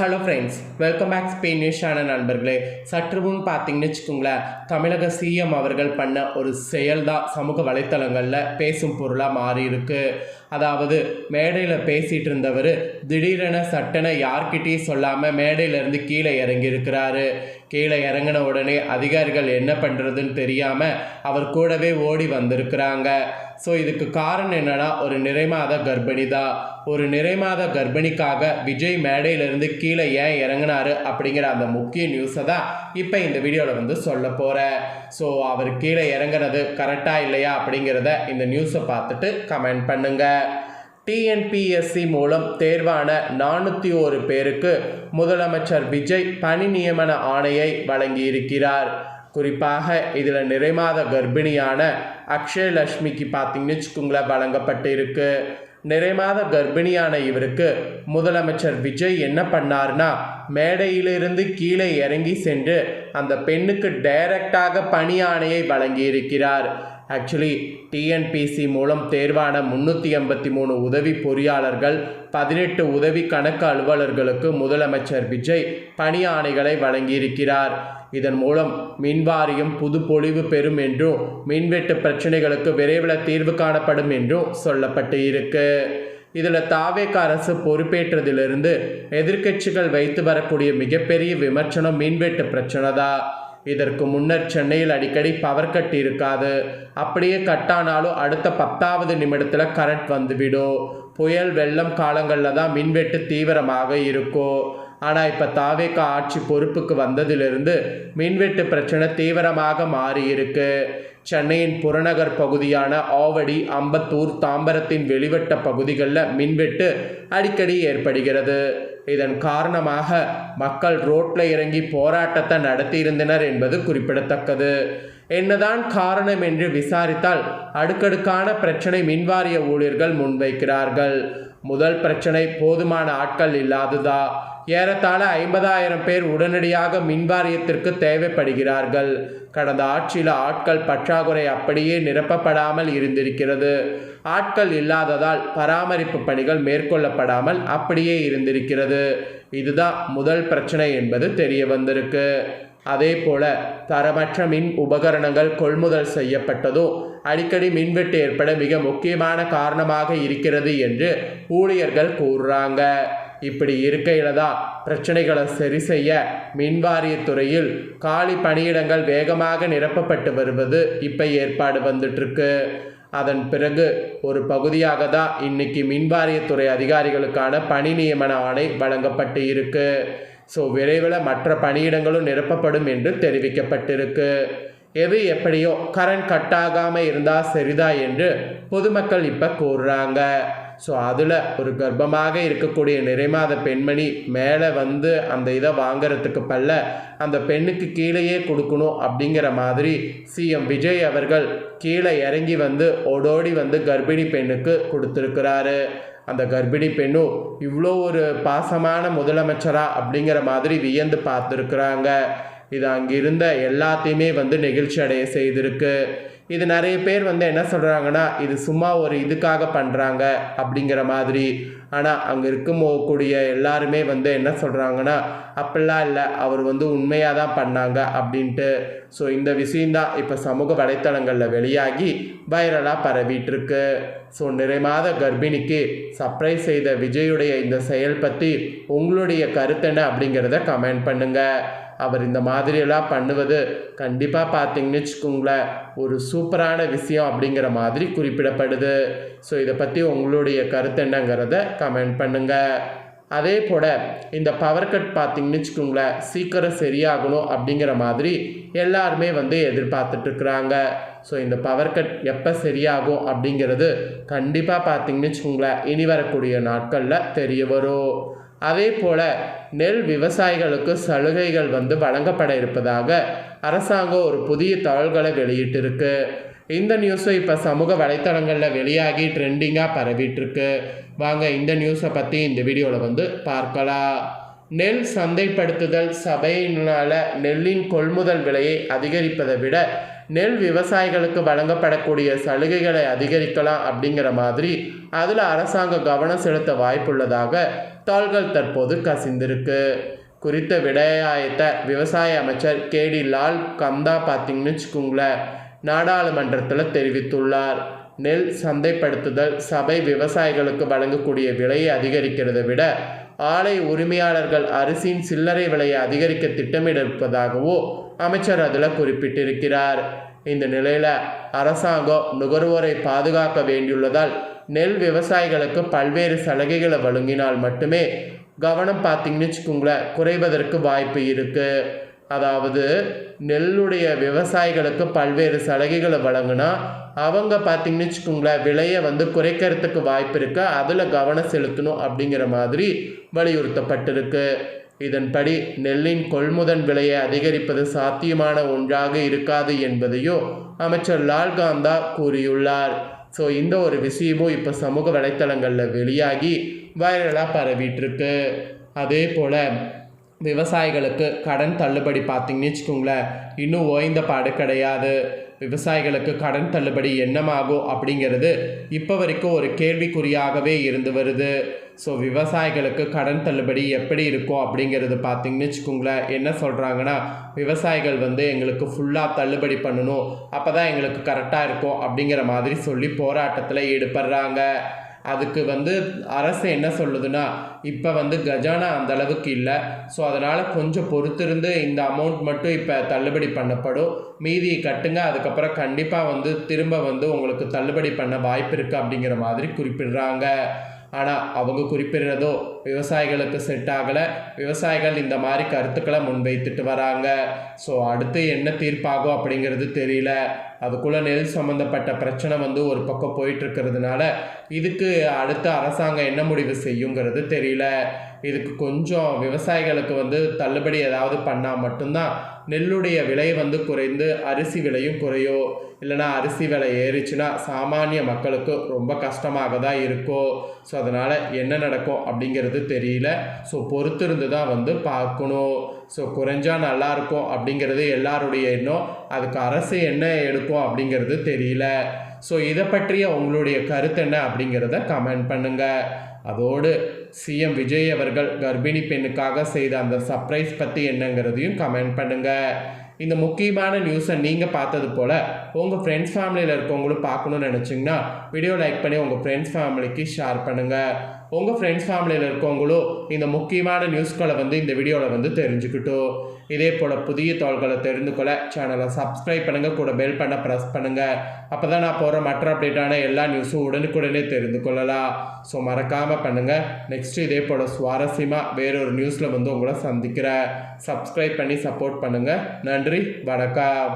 Hello friends, welcome back Spain news channel நண்பர்களே. சற்று முன் பார்த்தீங்கன்னு வச்சுக்கோங்களேன், தமிழக சிஎம் அவர்கள் பண்ண ஒரு செயல் தான் சமூக வலைத்தளங்களில் பேசும் பொருளாக மாறி இருக்கு. அதாவது மேடையில் பேசிகிட்டு இருந்தவர் திடீரென சட்டனை யார்கிட்டையும் சொல்லாமல் மேடையிலேருந்து கீழே இறங்கியிருக்கிறாரு. கீழே இறங்கின உடனே அதிகாரிகள் என்ன பண்ணுறதுன்னு தெரியாமல் அவர் கூடவே ஓடி வந்திருக்கிறாங்க. ஸோ இதுக்கு காரணம் என்னென்னா, ஒரு நிறைமாத கர்ப்பிணி தான். ஒரு நிறைமாத கர்ப்பிணிக்காக விஜய் மேடையிலேருந்து கீழே ஏன் இறங்கினாரு அப்படிங்கிற அந்த முக்கிய நியூஸை தான் இப்போ இந்த வீடியோவில் சொல்ல போகிறேன். ஸோ அவர் கீழே இறங்குறது கரெக்டாக இல்லையா அப்படிங்கிறத இந்த நியூஸை பார்த்துட்டு கமெண்ட் பண்ணுங்கள். டிஎன்பிஎஸ்சி மூலம் தேர்வான 401 பேருக்கு முதலமைச்சர் விஜய் பணி நியமன ஆணையை வழங்கியிருக்கிறார். குறிப்பாக இதில் நிறைமாத கர்ப்பிணியான அக்ஷயலட்சுமிக்கு பார்த்தீங்கன்னு வச்சுக்கோங்களேன் வழங்கப்பட்டு இருக்கு. நிறைமாத கர்ப்பிணியான இவருக்கு முதலமைச்சர் விஜய் என்ன பண்ணார்னா, மேடையிலிருந்து கீழே இறங்கி சென்று அந்த பெண்ணுக்கு டைரக்டாக பணி ஆணையை வழங்கியிருக்கிறார். ஆக்சுவலி டிஎன்பிசி மூலம் தேர்வான 383 உதவி பொறியாளர்கள், 18 உதவி கணக்கு அலுவலர்களுக்கு முதலமைச்சர் விஜய் பணி ஆணைகளை வழங்கியிருக்கிறார். இதன் மூலம் மின்வாரியம் புது பொலிவு பெறும் என்றும் மின்வெட்டு பிரச்சனைகளுக்கு விரைவில் தீர்வு காணப்படும் என்றும் சொல்லப்பட்டு இருக்கு. இதில் தாவேக அரசு பொறுப்பேற்றதிலிருந்து எதிர்க்கட்சிகள் வைத்து வரக்கூடிய மிகப்பெரிய விமர்சனம் மின்வெட்டு பிரச்சனை தான். இதற்கு முன்னர் சென்னையில் அடிக்கடி பவர் கட் இருக்காது. அப்படியே கட்டானாலும் அடுத்த 10வது நிமிடத்தில் கரண்ட் வந்துவிடும். புயல் வெள்ளம் காலங்களில் தான் மின்வெட்டு தீவிரமாக இருக்கும். ஆனால் இப்போ தாவேக ஆட்சி பொறுப்புக்கு வந்ததிலிருந்து மின்வெட்டு பிரச்சனை தீவிரமாக மாறி இருக்கு. சென்னையின் புறநகர் பகுதியான ஆவடி, அம்பத்தூர், தாம்பரத்தின் வெளிவட்ட பகுதிகளில் மின்வெட்டு அடிக்கடி ஏற்படுகிறது. இதன் காரணமாக மக்கள் ரோட்ல இறங்கி போராட்டத்தை நடத்தியிருந்தனர் என்பது குறிப்பிடத்தக்கது. என்னதான் காரணம் என்று விசாரித்தால் அடுக்கடுக்கான பிரச்சனை மின்வாரிய ஊழியர்கள் முன்வைக்கிறார்கள். முதல் பிரச்சனை போதுமான ஆட்கள் இல்லாததா. ஏறத்தாழ 50,000 பேர் உடனடியாக மின்வாரியத்திற்கு தேவைப்படுகிறார்கள். கடந்த ஆட்சியில் ஆட்கள் பற்றாக்குறை அப்படியே நிரப்பப்படாமல் இருந்திருக்கிறது. ஆட்கள் இல்லாததால் பராமரிப்பு பணிகள் மேற்கொள்ளப்படாமல் அப்படியே இருந்திருக்கிறது. இதுதான் முதல் பிரச்சனை என்பது தெரிய வந்திருக்கு. அதே போல தரமற்ற மின் உபகரணங்கள் கொள்முதல் செய்யப்பட்டதும் அடிக்கடி மின்வெட்டு ஏற்பட மிக முக்கியமான காரணமாக இருக்கிறது என்று ஊழியர்கள் கூறுறாங்க. இப்படி இருக்கையில் தான் பிரச்சனைகளை சரி செய்ய மின்வாரியத்துறையில் காலி பணியிடங்கள் வேகமாக நிரப்பப்பட்டு வருவது இப்போ ஏற்பாடு வந்துட்டுருக்கு. அதன் பிறகு ஒரு பகுதியாக தான் இன்னைக்கு மின்வாரியத்துறை அதிகாரிகளுக்கான பணி நியமன ஆணை வழங்கப்பட்டு இருக்கு. ஸோ விரைவில் மற்ற பணியிடங்களும் நிரப்பப்படும் என்று தெரிவிக்கப்பட்டிருக்கு. எது எப்படியோ கரண்ட் கட் ஆகாமல் இருந்தால் சரிதா என்று பொதுமக்கள் இப்போ கூறுறாங்க. ஸோ அதில் ஒரு கர்ப்பமாக இருக்கக்கூடிய நிறைமாத பெண்மணி மேலே அந்த இதை வாங்கிறதுக்கு பல்ல அந்த பெண்ணுக்கு கீழேயே கொடுக்கணும் அப்படிங்கிற மாதிரி சிஎம் விஜய் அவர்கள் கீழே இறங்கி ஓடோடி கர்ப்பிணி பெண்ணுக்கு கொடுத்துருக்கிறாரு. அந்த கர்ப்பிணி பெண்ணும் இவ்வளோ ஒரு பாசமான முதலமைச்சரா அப்படிங்கிற மாதிரி வியந்து பார்த்துருக்குறாங்க. இது அங்கிருந்த எல்லாத்தையுமே நெகிழ்ச்சி அடைய செய்திருக்கு. இது நிறைய பேர் என்ன சொல்கிறாங்கன்னா, இது சும்மா ஒரு இதுக்காக பண்ணுறாங்க அப்படிங்கிற மாதிரி. ஆனால் அங்கே இருக்கக்கூடிய எல்லாருமே என்ன சொல்கிறாங்கன்னா, அப்படிலாம் இல்லை, அவர் உண்மையாக தான் பண்ணாங்க அப்படின்ட்டு. ஸோ இந்த விஷயந்தான் இப்போ சமூக வலைத்தளங்களில் வெளியாகி வைரலாக பரவிட்டுருக்கு. ஸோ நிறைமாத கர்ப்பிணிக்கு சர்ப்ரைஸ் செய்த விஜயுடைய இந்த செயல் பற்றி உங்களுடைய கருத்து என்ன அப்படிங்கிறத கமெண்ட் பண்ணுங்கள். அவர் இந்த மாதிரியெல்லாம் பண்ணுவது கண்டிப்பாக பார்த்தீங்கன்னு வச்சுக்கோங்களேன் ஒரு சூப்பரான விஷயம் அப்படிங்கிற மாதிரி குறிப்பிடப்படுது. ஸோ இதை பற்றி உங்களுடைய கருத்து என்னங்கிறத கமெண்ட் பண்ணுங்கள். அதே போல் இந்த பவர் கட் பார்த்தீங்கன்னு வச்சுக்கோங்களேன் சீக்கிரம் சரியாகணும் அப்படிங்கிற மாதிரி எல்லாருமே எதிர்பார்த்துட்ருக்குறாங்க. ஸோ இந்த பவர் கட் எப்போ சரியாகும் அப்படிங்கிறது கண்டிப்பாக பார்த்தீங்கன்னு வச்சுக்கோங்களேன் இனி வரக்கூடிய நாட்களில் தெரிய வரும். அதே போல் நெல் விவசாயிகளுக்கு சலுகைகள் வழங்கப்பட இருப்பதாக அரசாங்கம் ஒரு புதிய தகவல்களை வெளியிட்டிருக்கு. இந்த நியூஸை இப்போ சமூக வலைத்தளங்களில் வெளியாகி ட்ரெண்டிங்காக பரவிட்டுருக்கு. வாங்க இந்த நியூஸை பற்றி இந்த வீடியோவில் பார்க்கலாம். நெல் சந்தைப்படுத்துதல் சபையினால் நெல்லின் கொள்முதல் விலையை அதிகரிப்பதை விட நெல் விவசாயிகளுக்கு வழங்கப்படக்கூடிய சலுகைகளை அதிகரிக்கலாம் அப்படிங்கிற மாதிரி அதில் அரசாங்கம் கவனம் செலுத்த வாய்ப்புள்ளதாக தாள்கள் தற்போது கசிந்திருக்கு. குறித்த விடயத்தை விவசாய அமைச்சர் கேடி லால் கந்தா பார்த்தீங்கன்னு வச்சுக்கோங்களேன் நாடாளுமன்றத்தில் தெரிவித்துள்ளார். நெல் சந்தைப்படுத்துதல் சபை விவசாயிகளுக்கு வழங்கக்கூடிய விலையை அதிகரிக்கிறதை விட ஆலை உரிமையாளர்கள் அரிசியின் சில்லறை விலையை அதிகரிக்க திட்டமிட்டிருப்பதாகவோ அமைச்சர் அதில் குறிப்பிட்டிருக்கிறார். இந்த நிலையில் அரசாங்கம் நுகர்வோரை பாதுகாக்க வேண்டியுள்ளதால் நெல் விவசாயிகளுக்கு பல்வேறு சலுகைகளை வழங்கினால் மட்டுமே கவனம் பார்த்தீங்கன்னு வச்சுக்கோங்களேன் குறைவதற்கு வாய்ப்பு இருக்குது. அதாவது நெல்லுடைய விவசாயிகளுக்கு பல்வேறு சலுகைகளை வழங்கினா அவங்க பார்த்தீங்கன்னு வச்சுக்கோங்களேன் விலையை குறைக்கிறதுக்கு வாய்ப்பு இருக்குது. அதில் கவனம் செலுத்தணும் அப்படிங்கிற மாதிரி வலியுறுத்தப்பட்டிருக்கு. இதன்படி நெல்லின் கொள்முதல் விலையை அதிகரிப்பது சாத்தியமான ஒன்றாக இருக்காது என்பதையும் அமைச்சர் லால்காந்தா கூறியுள்ளார். ஸோ இந்த ஒரு விஷயமும் இப்போ சமூக வலைத்தளங்களில் வெளியாகி வைரலாக பரவிட்டுருக்கு. அதே போல் விவசாயிகளுக்கு கடன் தள்ளுபடி பார்த்தீங்கன்னு வச்சுக்கோங்களேன் இன்னும் ஓய்ந்த பாடு கிடையாது. விவசாயிகளுக்கு கடன் தள்ளுபடி என்னமாகும் அப்படிங்கிறது இப்போ வரைக்கும் ஒரு கேள்விக்குறியாகவே இருந்து வருது. ஸோ விவசாயிகளுக்கு கடன் தள்ளுபடி எப்படி இருக்கும் அப்படிங்கிறது பார்த்தீங்கன்னு வச்சுக்கோங்களேன் என்ன சொல்கிறாங்கன்னா விவசாயிகள் எங்களுக்கு ஃபுல்லாக தள்ளுபடி பண்ணணும் அப்போ தான் எங்களுக்கு கரெக்டாக இருக்கும் அப்படிங்கிற மாதிரி சொல்லி போராட்டத்தில் ஈடுபடுறாங்க. அதுக்கு அரசு என்ன சொல்லுதுன்னா இப்போ கஜானா அந்த அளவுக்கு இல்லை. ஸோ அதனால் கொஞ்சம் பொறுத்திருந்து இந்த அமௌண்ட் மட்டும் இப்போ தள்ளுபடி பண்ணப்படும், மீதி கட்டுங்க, அதுக்கப்புறம் கண்டிப்பாக திரும்ப உங்களுக்கு தள்ளுபடி பண்ண வாய்ப்பு இருக்குது அப்படிங்கிற மாதிரி குறிப்பிடுறாங்க. ஆனால் அவங்க குறிப்பிடுறதோ விவசாயிகளுக்கு செட் ஆகலை. விவசாயிகள் இந்த மாதிரி கருத்துக்களை முன்வைத்துட்டு வராங்க. ஸோ அடுத்து என்ன தீர்ப்பாகும் அப்படிங்கிறது தெரியல. அதுக்குள்ளே நெல் சம்மந்தப்பட்ட பிரச்சனை ஒரு பக்கம் போயிட்டுருக்கிறதுனால இதுக்கு அடுத்த அரசாங்கம் என்ன முடிவு செய்யுங்கிறது தெரியல. இதுக்கு கொஞ்சம் விவசாயிகளுக்கு தள்ளுபடி ஏதாவது பண்ணால் மட்டும்தான் நெல்லுடைய விலை குறைந்து அரிசி விலையும் குறையும். இல்லைனா அரிசி விலை ஏறிச்சுன்னா சாமானிய மக்களுக்கு ரொம்ப கஷ்டமாக தான் இருக்கும். ஸோ அதனால் என்ன நடக்கும் அப்படிங்கிறது தெரியல. ஸோ பொறுத்திருந்து தான் பார்க்கணும். ஸோ குறைஞ்சா நல்லாயிருக்கும் அப்படிங்கிறது எல்லாருடைய எண்ணம். அதுக்கு அரசு என்ன எடுக்கும் அப்படிங்கிறது தெரியல. ஸோ இதை பற்றிய உங்களுடைய கருத்து என்ன அப்படிங்கிறத கமெண்ட் பண்ணுங்கள். அதோடு சிஎம் விஜய் அவர்கள் கர்ப்பிணி பெண்ணுக்காக செய்த அந்த சர்ப்ரைஸ் பற்றி என்னங்கிறதையும் கமெண்ட் பண்ணுங்கள். இந்த முக்கியமான நியூஸை நீங்கள் பார்த்தது போல் உங்கள் ஃப்ரெண்ட்ஸ் ஃபேமிலியில் இருக்கவங்களும் பார்க்கணுன்னு நினச்சிங்கன்னா வீடியோ லைக் பண்ணி உங்கள் ஃப்ரெண்ட்ஸ் ஃபேமிலிக்கு ஷேர் பண்ணுங்கள். உங்கள் ஃப்ரெண்ட்ஸ் ஃபேமிலியில் இருக்கவங்களும் இந்த முக்கியமான நியூஸ்களை இந்த வீடியோவில் தெரிஞ்சுக்கிட்டோம். இதே போல் புதிய தகவல்களை தெரிந்து கொள்ள சேனலை சப்ஸ்கிரைப் பண்ணுங்கள், கூட பெல் பண்ண ப்ரெஸ் பண்ணுங்கள். அப்போ தான் நான் போகிற மற்ற அப்டேட்டான எல்லா நியூஸும் உடனுக்குடனே தெரிந்து கொள்ளலாம். ஸோ மறக்காமல் பண்ணுங்கள். நெக்ஸ்ட்டு இதே போல் சுவாரஸ்யமாக வேறொரு நியூஸில் உங்களை சந்திக்கிறேன். சப்ஸ்கிரைப் பண்ணி சப்போர்ட் பண்ணுங்கள். நன்றி, வணக்கம்.